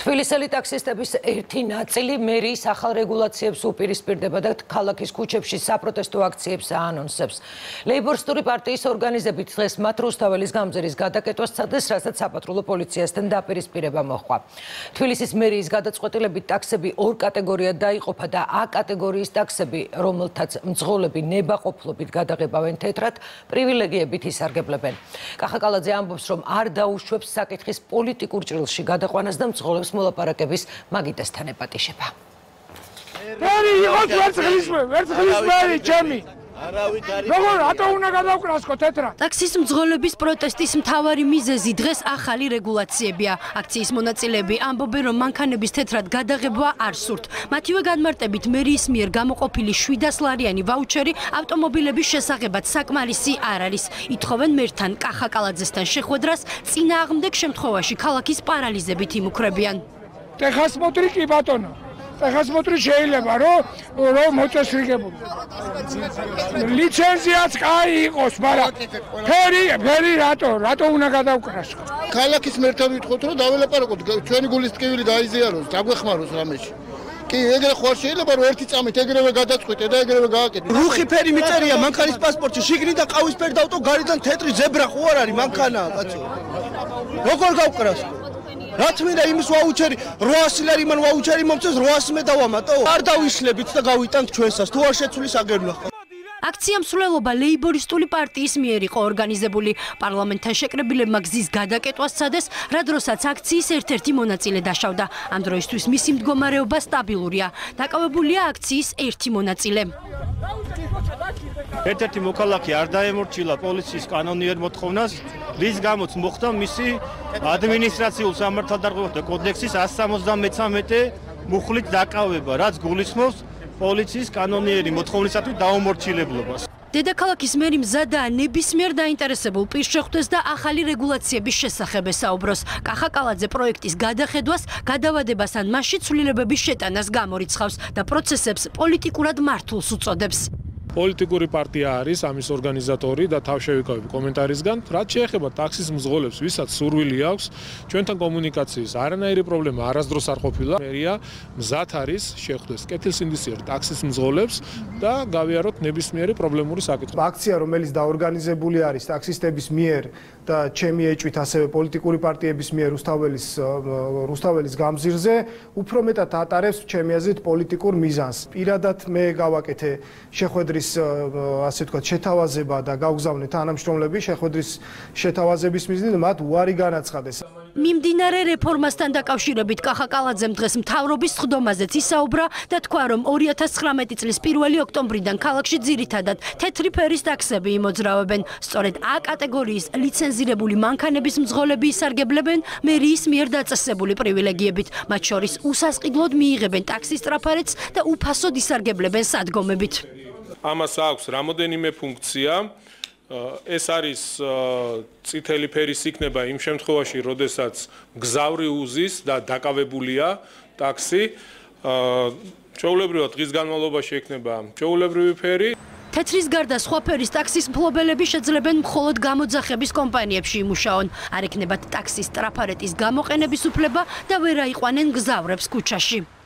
თბილისელი ტაქსისტების ერთი ნაწილი მერიის ახალ რეგულაციებს უპირისპირდება და ქალაქის ქუჩებში საპროტესტო აქციებს აანონსებს. ლეიბორისტული პარტიის ორგანიზებით დღეს მათ რუსთაველის გამზირის გადაკეტვას სცადეს, რასაც საპატრულო პოლიციასთან დაპირისპირება მოჰყვა. თბილისის მერიის გადაწყვეტილებით ტაქსები ორ კატეგორიად დაიყოფა და A კატეგორიის ტაქსები, რომელთაც მძღოლები ნებაყოფლობით გადაღებავენ თეთრად, პრივილეგიებით ისარგებლებენ. კახაკალაძე ამბობს, რომ არ დაუშვებს საკითხის პოლიტიკურ ჭრილში გადაყვანას და მძღოლებს მოლაპარაკების მაგიდასთან ეპატიშება. ტაქსის მძღოლების პროტესტის მთავარი მიზეზი დღეს ახალი რეგულაციებია. აქციის მონაწილეები ამბობენ, რომ მანქანების თეთრად გადაღება არ სურთ. მათივე განმარტებით მერიის მიერ გამოყოფილი 700 ლარიანი ვაუჩერი ავტომობილების შესახებად საკმარისი არ არის. ითხოვენ მერთან კახაკალაძესთან შეხვედრას, წინააღმდეგ შემთხვევაში ქალაქის პარალიზებით იმუქრებიან. ტეხასმოტრი კი ბატონო. ტეხასმოტრი შეიძლება რომ მოწესრიგებული. ლიცენზიაც კაი იყოს, მაგრამ ფერი რატო უნდა გადავკრას? ქალაქის მერთან ვითხოვთ, რომ დაველაპარაკოთ, ჩვენი გულის ტკივილი გაიზიაროს, დაგვეხმაროს რამეში. კი, ეგრე ხوار შეიძლება რომ ერთი წამით ეგრევე გადაწყვეტე და ეგრევე გააკეთე. რუხი ფერი მიწერია მანქანის პასპორტში, შიგნიდან ყავისფერი და ავტო გარედან თეთრი ზებრა ხო არ არის მანქანაა, კაცო. როგორ გავკრას? რაც მინდა იმის ვაუჩერი 800 ლარი მან ვაუჩერი მომწეს 800 მე დავამატო. არ დავიშლებით და გავიტანთ ჩვენსას, თუ არ შეცვლის აგერნა. აქცია მსვლელობა ლეიბორისტული პარტიის მიერ იყო ორგანიზებული. პარლამენტთან შეკრებილებმა გზის გადაკეტვას სცადეს, რა დროსაც აქციის ერთ-ერთი მონაწილე დაშავდა. ამ დროისთვის მისი მდგომარეობა სტაბილურია. დაკავებულია აქციის ერთი მონაწილე. ერთ-ერთი მოქალაქე არ დაემორჩილა პოლიციის კანონიერ მოთხოვნას, რის გამოც მოხდა მისი ადმინისტრაციულ სამართალდარღვევათა კოდექსის 173 მუხლით დაკავება, რაც გულისხმობს პოლიციის კანონიერი მოთხოვნისათვის დაუმორჩილებლობას. დედაქალაქის მერი მზადაა ნებისმიერ დაინტერესებულ პირს შეხვდეს და ახალი რეგულაციების შესახებ ესაუბროს. კახაკალაძე პროექტის გადახედვას, გადავადებას ან მასში ცვლილებების შეტანას გამორიცხავს და პროცესებს პოლიტიკურად მართულს უწოდებს. პოლიტიკური პარტია არის ამის ორგანიზატორი და თავშევიკავებ კომენტარისგან, რაც შეეხება ტაქსის მძღოლებს, ვისაც სურვილი აქვს, ჩვენთან კომუნიკაციის არანაირი პრობლემა არასდროს არ ყოფილა. მერია მზად არის შეხვდეს კეთილსინდისიერ ტაქსის მძღოლებს და გავიაროთ ნებისმიერი პრობლემური საკითხი. აქცია, რომელიც დაორგანიზებული არის ტაქსისტების მიერ და ჩემი ეჭვით ასევე პოლიტიკური პარტიების მიერ რუსთაველის გამზირზე, უფრო მეტად ატარებს ჩემი აზრით პოლიტიკურ მიზანს. პირადად მე გავაკეთე შეხვედრის ასე ვთქვათ შეთავაზება და გავგზავნე თანამშრომლები შეხვედრის შეთავაზების მიზნით მათ უარი განაცხადეს. მიმდინარე რეფორმასთან დაკავშირებით კახაკალაძემ დღეს მთავრობის სხდომაზეც ისაუბრა და თქვა, რომ 2019 წლის 1 ოქტომბრიდან ქალაქში ძირითადად თეთრი ფერის ტაქსები იმოძრავებენ. სწორედ A კატეგორიის ლიცენზირებული მანქანების მძღოლები ისარგებლებენ მერიის მიერ დაწესებული პრივილეგიებით. მათ შორის უსასყიდლოდ მიიღებენ ტაქსის ტრაფარეთს და უფასოდ ისარგებლებენ სადგომებით. ამას აქვს რამოდენიმე ფუნქცია. ეს არის წითელი ფერის იქნება იმ შემთხვევაში, როდესაც მგზავრი უზის და დაკავებულია ტაქსი. ჩვეულებრივად დღის განმავლობაში ექნება ჩვეულებრივი ფერი. თეთრის გარდა სხვა ფერის ტაქსის მფლობელები შეძლებენ მხოლოდ გამოძახების კომპანიებში იმუშაონ. არ ექნებათ ტაქსის ტრაფარეთის გამოყენების უფლება და ვერ აიყვანენ მგზავრებს ქუჩაში.